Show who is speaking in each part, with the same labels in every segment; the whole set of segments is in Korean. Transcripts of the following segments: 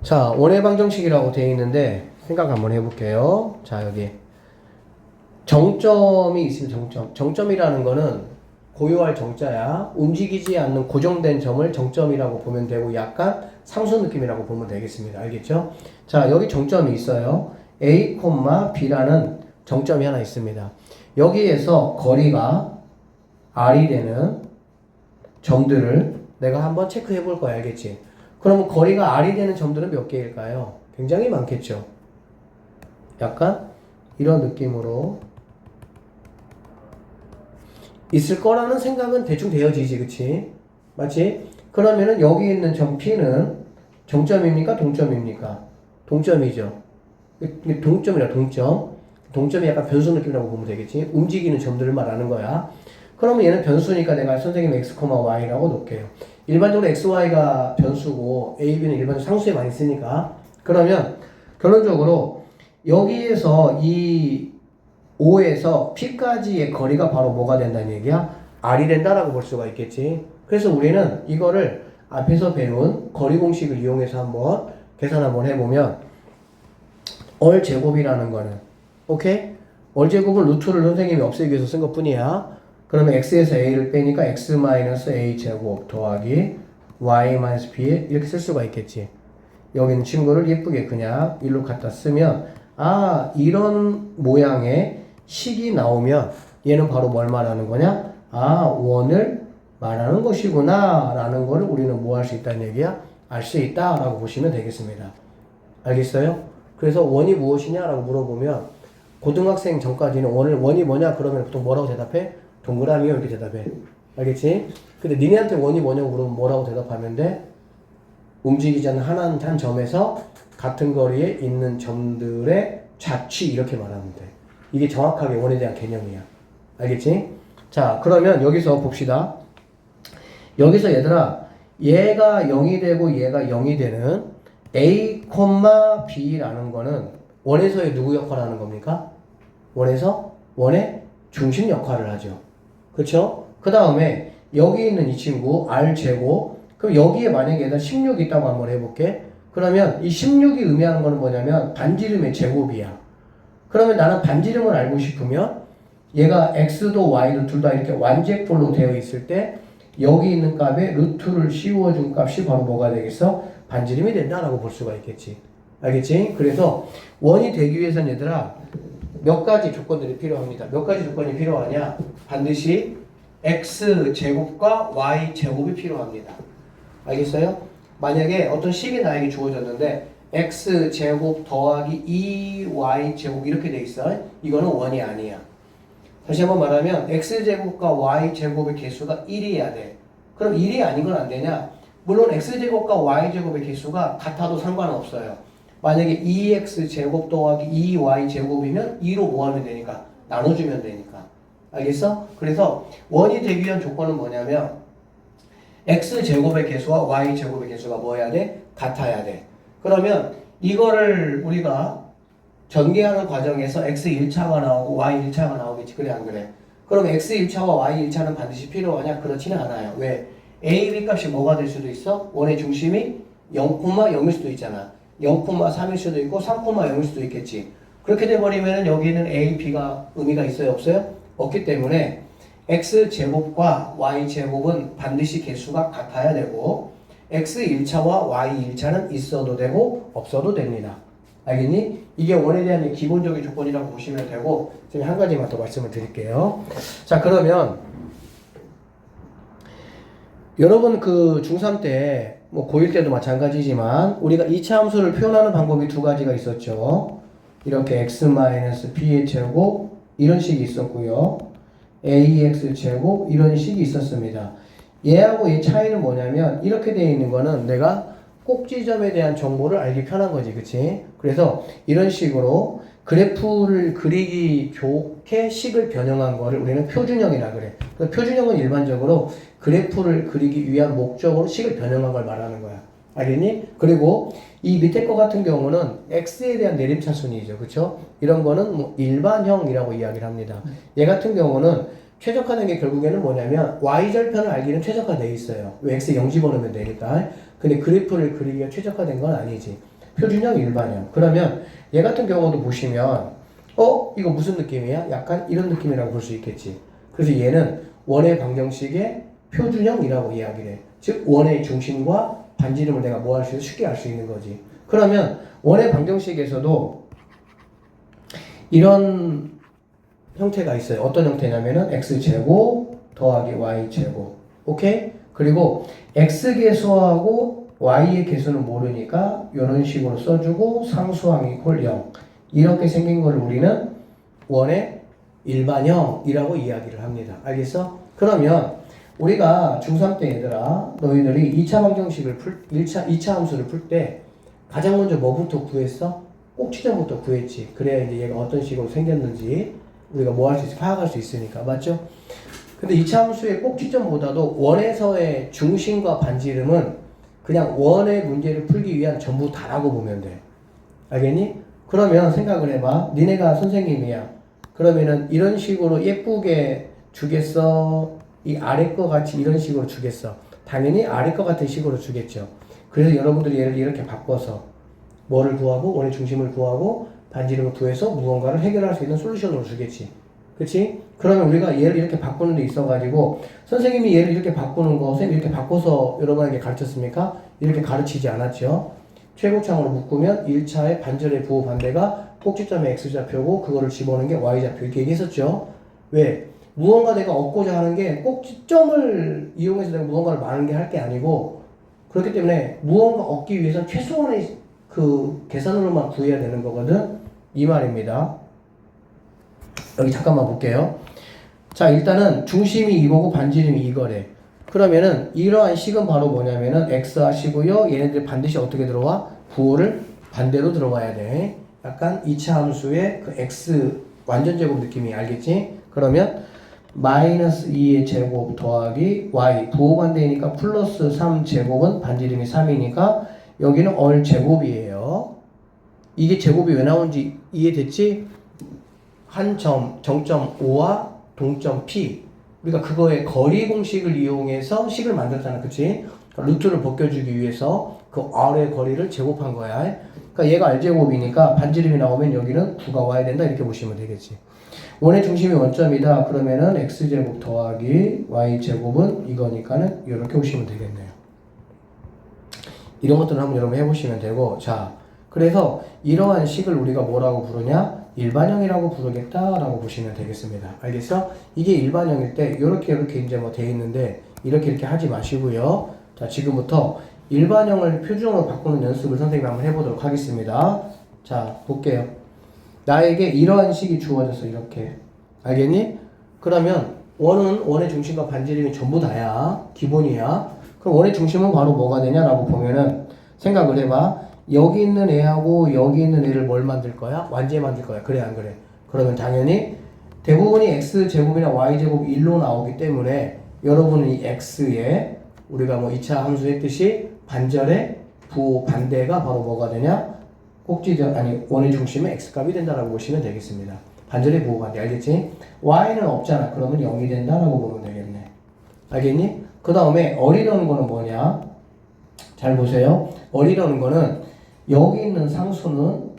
Speaker 1: 자, 원의 방정식이라고 되어 있는데 생각 한번 해볼게요. 자, 여기 정점이 있으면 정점이라는 거는 고요할 정자야. 움직이지 않는 고정된 점을 정점이라고 보면 되고 약간 상수 느낌이라고 보면 되겠습니다. 알겠죠? 자, 여기 정점이 있어요. A, B라는 정점이 하나 있습니다. 여기에서 거리가 R이 되는 점들을 내가 한번 체크해 볼 거야. 알겠지? 그러면 거리가 R이 되는 점들은 몇 개일까요? 굉장히 많겠죠. 약간 이런 느낌으로 있을 거라는 생각은 대충 되어지지, 그치? 맞지? 그러면은 여기 있는 점 P는 정점입니까? 동점입니까? 동점이죠. 이게 동점이라 동점. 동점이 약간 변수 느낌이라고 보면 되겠지? 움직이는 점들을 말하는 거야. 그러면 얘는 변수니까 내가 선생님 x, y라고 놓을게요. 일반적으로 x, y가 변수고 a, b는 일반적으로 상수에 많이 쓰니까 그러면 결론적으로 여기에서 이 O에서 P까지의 거리가 바로 뭐가 된다는 얘기야? R이 된다라고 볼 수가 있겠지. 그래서 우리는 이거를 앞에서 배운 거리 공식을 이용해서 한번 계산 한번 해보면 얼 제곱이라는 거는 오케이? 얼 제곱은 루트를 선생님이 없애기 위해서 쓴 것 뿐이야. 그러면 x에서 a를 빼니까 x-a 제곱 더하기 y-b에 이렇게 쓸 수가 있겠지. 여기 있는 친구를 예쁘게 그냥 일로 갖다 쓰면 아, 이런 모양의 식이 나오면 얘는 바로 뭘 말하는 거냐? 아, 원을 말하는 것이구나 라는 거를 우리는 뭐 할 수 있다는 얘기야? 알 수 있다 라고 보시면 되겠습니다. 알겠어요? 그래서 원이 무엇이냐 라고 물어보면 고등학생 전까지는 원이 뭐냐 그러면 보통 뭐라고 대답해? 동그라미요 이렇게 대답해. 알겠지? 근데 니네한테 원이 뭐냐고 물으면 뭐라고 대답하면 돼? 움직이지 않는 한 점에서 같은 거리에 있는 점들의 좌취 이렇게 말하면 돼. 이게 정확하게 원에 대한 개념이야. 알겠지? 자, 그러면 여기서 봅시다. 여기서 얘들아, 얘가 0이 되고 얘가 0이 되는 A, B라는 거는 원에서의 누구 역할을 하는 겁니까? 원의 중심 역할을 하죠. 그쵸? 그 다음에 여기 있는 이 친구 R제곱, 그럼 여기에 만약에 16이 있다고 한번 해볼게. 그러면 이 16이 의미하는 거는 뭐냐면 반지름의 제곱이야. 그러면 나는 반지름을 알고 싶으면 얘가 x도 y도 둘 다 이렇게 완제꼴로 되어 있을 때 여기 있는 값에 루트를 씌워준 값이 바로 뭐가 되겠어? 반지름이 된다라고 볼 수가 있겠지. 알겠지? 그래서 원이 되기 위해서는 얘들아 몇 가지 조건들이 필요합니다. 몇 가지 조건이 필요하냐? 반드시 x제곱과 y제곱이 필요합니다. 알겠어요? 만약에 어떤 식이 나에게 주어졌는데 x제곱 더하기 2y제곱 이렇게 돼 있어. 이거는 원이 아니야. 다시 한번 말하면 x제곱과 y제곱의 개수가 1이어야 돼. 그럼 1이 아닌 건 안 되냐? 물론 x제곱과 y제곱의 개수가 같아도 상관없어요. 만약에 2x제곱 더하기 2y제곱이면 2로 뭐 하면 되니까? 나눠주면 되니까. 알겠어? 그래서 원이 되기 위한 조건은 뭐냐면 x제곱의 개수와 y제곱의 개수가 뭐 해야 돼? 같아야 돼. 그러면 이거를 우리가 전개하는 과정에서 x 1차가 나오고 y 1차가 나오겠지. 그래 안 그래? 그럼 x 1차와 y 1차는 반드시 필요하냐? 그렇지는 않아요. 왜? a, b 값이 뭐가 될 수도 있어? 원의 중심이 0,0일 수도 있잖아. 0,3일 수도 있고 3,0일 수도 있겠지. 그렇게 돼버리면 여기는 a, b가 의미가 있어요? 없어요? 없기 때문에 x제곱과 y제곱은 반드시 개수가 같아야 되고 x1차와 y1차는 있어도 되고 없어도 됩니다. 알겠니? 이게 원에 대한 기본적인 조건이라고 보시면 되고 지금 한 가지만 더 말씀을 드릴게요. 자, 그러면 여러분 그 중3 때 뭐 고1 때도 마찬가지지만 우리가 2차 함수를 표현하는 방법이 두 가지가 있었죠. 이렇게 x-b의 제곱 이런 식이 있었고요. ax 제곱 이런 식이 있었습니다. 얘하고 얘 차이는 뭐냐면 이렇게 되어 있는 거는 내가 꼭지점에 대한 정보를 알기 편한 거지, 그치? 그래서 이런 식으로 그래프를 그리기 좋게 식을 변형한 거를 우리는 표준형이라 그래. 그래서 표준형은 일반적으로 그래프를 그리기 위한 목적으로 식을 변형한 걸 말하는 거야. 알겠니? 그리고 이 밑에 거 같은 경우는 x에 대한 내림차순이죠, 그쵸? 이런 거는 뭐 일반형이라고 이야기를 합니다. 얘 같은 경우는 최적화된 게 결국에는 뭐냐면 y절편을 알기는 최적화되어 있어요. 왜 x에 0 집어넣으면 되니까. 근데 그래프를 그리기가 최적화된 건 아니지. 표준형, 일반형. 그러면 얘 같은 경우도 보시면 이거 무슨 느낌이야? 약간 이런 느낌이라고 볼 수 있겠지. 그래서 얘는 원의 방정식의 표준형이라고 이야기를 해. 즉 원의 중심과 반지름을 내가 뭐 할 수 있어? 쉽게 알 수 있는 거지. 그러면 원의 방정식에서도 이런 형태가 있어요. 어떤 형태냐면은 x제곱 더하기 y제곱. 오케이? 그리고 x계수하고 y의 계수는 모르니까 이런 식으로 써주고 상수항 이퀄 0. 이렇게 생긴 걸 우리는 원의 일반형이라고 이야기를 합니다. 알겠어? 그러면 우리가 중3 때 얘들아, 너희들이 2차 방정식을 2차 함수를 풀 때 가장 먼저 뭐부터 구했어? 꼭지점부터 구했지. 그래야 이제 얘가 어떤 식으로 생겼는지 우리가 뭐 할 수 있어? 파악할 수 있으니까. 맞죠? 근데 2차 함수의 꼭지점보다도 원에서의 중심과 반지름은 그냥 원의 문제를 풀기 위한 전부 다라고 보면 돼. 알겠니? 그러면 생각을 해봐. 니네가 선생님이야. 그러면은 이런 식으로 예쁘게 주겠어? 이 아래 거 같이 이런 식으로 주겠어? 당연히 아래 거 같은 식으로 주겠죠. 그래서 여러분들이 얘를 이렇게 바꿔서 뭐를 구하고 원의 중심을 구하고 반지름을 구해서 무언가를 해결할 수 있는 솔루션으로 주겠지. 그치? 그러면 우리가 얘를 이렇게 바꾸는 데 있어가지고 선생님이 얘를 이렇게 바꾸는 거 선생님이 이렇게 바꿔서 여러분에게 가르쳤습니까? 이렇게 가르치지 않았죠. 최고창으로 묶으면 1차의 반절의 부호 반대가 꼭지점의 x좌표고 그거를 집어넣는 게 y좌표 이렇게 얘기했었죠. 왜? 무언가 내가 얻고자 하는 게 꼭지점을 이용해서 내가 무언가를 많은 게 할 게 아니고 그렇기 때문에 무언가 얻기 위해서는 최소한의 그 계산으로만 구해야 되는 거거든. 이 말입니다. 여기 잠깐만 볼게요. 자, 일단은 중심이 이거고 반지름이 이거래. 그러면은 이러한 식은 바로 뭐냐면은 x 하시고요. 얘네들 반드시 어떻게 들어와? 부호를 반대로 들어와야 돼. 약간 2차 함수의 그 x 완전 제곱 느낌이 알겠지? 그러면 마이너스 2의 제곱 더하기 y 부호 반대이니까 플러스 3 제곱은 반지름이 3이니까 여기는 얼 제곱이에요. 이게 제곱이 왜 나온지 이해됐지? 한 점, 정점 O와 동점 P. 우리가 그거의 거리 공식을 이용해서 식을 만들었잖아. 그치? 루트를 벗겨주기 위해서 그 R의 거리를 제곱한 거야. 그러니까 얘가 R제곱이니까 반지름이 나오면 여기는 9가 와야 된다. 이렇게 보시면 되겠지. 원의 중심이 원점이다. 그러면은 X제곱 더하기 Y제곱은 이거니까는 이렇게 보시면 되겠네요. 이런 것들은 한번 여러분 해보시면 되고, 자, 그래서 이러한 식을 우리가 뭐라고 부르냐? 일반형이라고 부르겠다라고 보시면 되겠습니다. 알겠어? 이게 일반형일 때 이렇게 이제 뭐 돼 있는데 이렇게 하지 마시고요. 자, 지금부터 일반형을 표준형으로 바꾸는 연습을 선생님이 한번 해보도록 하겠습니다. 자, 볼게요. 나에게 이러한 식이 주어져서 이렇게. 알겠니? 그러면 원은 원의 중심과 반지름이 전부 다야. 기본이야. 그럼 원의 중심은 바로 뭐가 되냐라고 보면은 생각을 해봐. 여기 있는 애하고 여기 있는 애를 뭘 만들 거야? 완제 만들 거야. 그래 안 그래? 그러면 당연히 대부분이 x제곱이나 y제곱 1로 나오기 때문에 여러분은 이 x에 우리가 뭐 2차 함수 했듯이 반절의 부호 반대가 바로 뭐가 되냐? 꼭지점 아니 원의 중심의 x값이 된다라고 보시면 되겠습니다. 반절의 부호 반대 알겠지? y는 없잖아. 그러면 0이 된다라고 보면 되겠네. 알겠니? 그 다음에 어리라는 거는 뭐냐? 잘 보세요. 어리라는 거는 여기 있는 상수는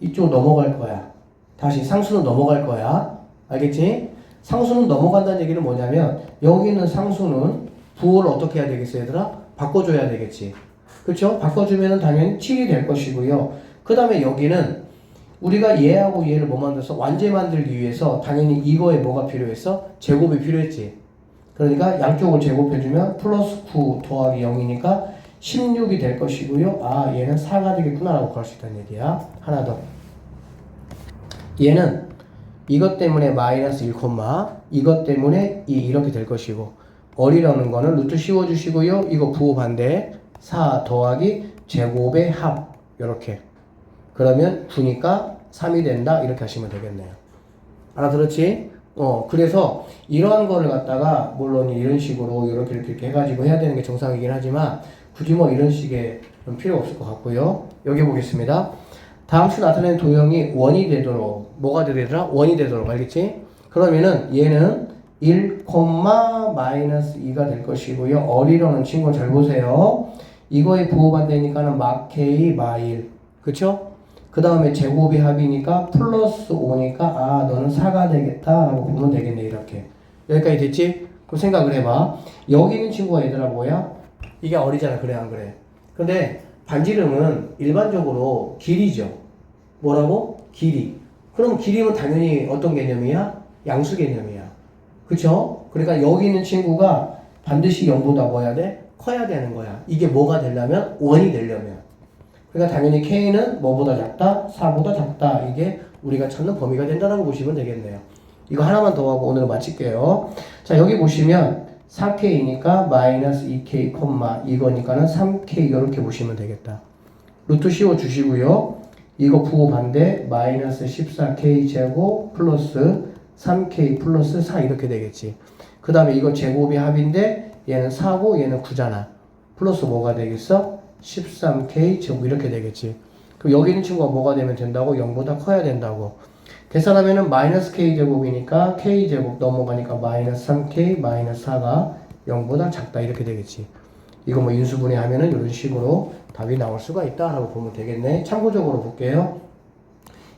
Speaker 1: 이쪽 넘어갈 거야. 다시 상수는 넘어갈 거야. 알겠지? 상수는 넘어간다는 얘기는 뭐냐면 여기 있는 상수는 부호를 어떻게 해야 되겠어 얘들아? 바꿔줘야 되겠지. 그렇죠? 바꿔주면 당연히 7이 될 것이고요. 그 다음에 여기는 우리가 얘하고 얘를 뭐 만들어서 완제 만들기 위해서 당연히 이거에 뭐가 필요했어? 제곱이 필요했지. 그러니까 양쪽을 제곱해주면 플러스 9 더하기 0이니까 16이 될 것이고요. 아, 얘는 4가 되겠구나라고 할 수 있다는 얘기야. 하나 더. 얘는 이것 때문에 마이너스 1, 이것 때문에 이렇게 될 것이고 어리라는 거는 루트 씌워주시고요. 이거 부호 반대 4 더하기 제곱의 합 이렇게. 그러면 9니까 3이 된다. 이렇게 하시면 되겠네요. 알아들었지? 그래서 이러한 거를 갖다가 물론 이런 식으로 이렇게 해가지고 해야 되는 게 정상이긴 하지만 굳이 뭐 이런 식의 필요 없을 것 같고요. 여기 보겠습니다. 다음 수 나타내는 도형이 원이 되도록 뭐가 되더라? 원이 되도록 알겠지? 그러면은 얘는 1, 마이너스 2가 될 것이고요. 어리라는 친구 잘 보세요. 이거의 부호 반대니까는 마 K, 마 1. 그쵸? 그 다음에 제곱이 합이니까 플러스 5니까 아 너는 4가 되겠다 라고 보면 되겠네. 이렇게 여기까지 됐지? 그럼 생각을 해봐. 여기 있는 친구가 얘들아 뭐야? 이게 어리잖아. 그래 안 그래? 근데 반지름은 일반적으로 길이죠. 뭐라고? 길이. 그럼 길이는 당연히 어떤 개념이야? 양수 개념이야. 그쵸? 그러니까 여기 있는 친구가 반드시 0보다 뭐 해야 돼? 커야 되는 거야. 이게 뭐가 되려면? 원이 되려면. 그러니까 당연히 K는 뭐보다 작다? 4보다 작다. 이게 우리가 찾는 범위가 된다라고 보시면 되겠네요. 이거 하나만 더 하고 오늘은 마칠게요. 자, 여기 보시면 4K니까 마이너스 2K, 이거니까는 3K 이렇게 보시면 되겠다. 루트 씌워 주시고요. 이거 부호 반대 마이너스 14K 제곱 플러스 3K 플러스 4 이렇게 되겠지. 그 다음에 이거 제곱이 합인데 얘는 4고 얘는 9잖아. 플러스 뭐가 되겠어? 13K 제곱 이렇게 되겠지. 그럼 여기 있는 친구가 뭐가 되면 된다고? 0보다 커야 된다고. 계산하면은 마이너스 K 제곱이니까 K 제곱 넘어가니까 마이너스 3K 마이너스 4가 0보다 작다 이렇게 되겠지. 이거 뭐 인수분해 하면은 이런 식으로 답이 나올 수가 있다라고 보면 되겠네. 참고적으로 볼게요.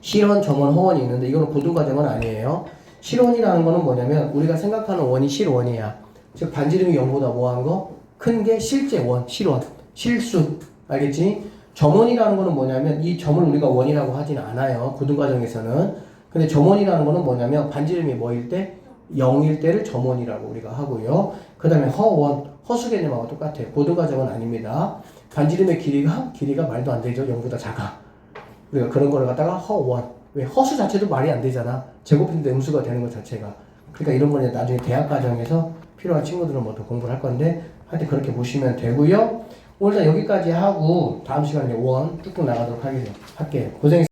Speaker 1: 실원, 점원, 허원이 있는데 이거는 고등과정은 아니에요. 실원이라는 거는 뭐냐면 우리가 생각하는 원이 실원이야. 즉 반지름이 0보다 뭐한 거? 큰 게 실제 원, 실원, 실수. 알겠지? 점원이라는 거는 뭐냐면 이 점을 우리가 원이라고 하진 않아요. 고등과정에서는. 근데 점원이라는 거는 뭐냐면 반지름이 뭐일 때? 0일 때를 점원이라고 우리가 하고요. 그 다음에 허원, 허수 개념하고 똑같아요. 고등과정은 아닙니다. 반지름의 길이가 말도 안 되죠. 0보다 작아. 우리가 그런 거를 갖다가 허원. 왜? 허수 자체도 말이 안 되잖아. 제곱인데 음수가 되는 것 자체가. 그러니까 이런 거는 나중에 대학 과정에서 필요한 친구들은 뭐 더 공부를 할 건데 하여튼 그렇게 보시면 되고요. 오늘 여기까지 하고 다음 시간에 원 쭉쭉 나가도록 할게요. 고생했습니다.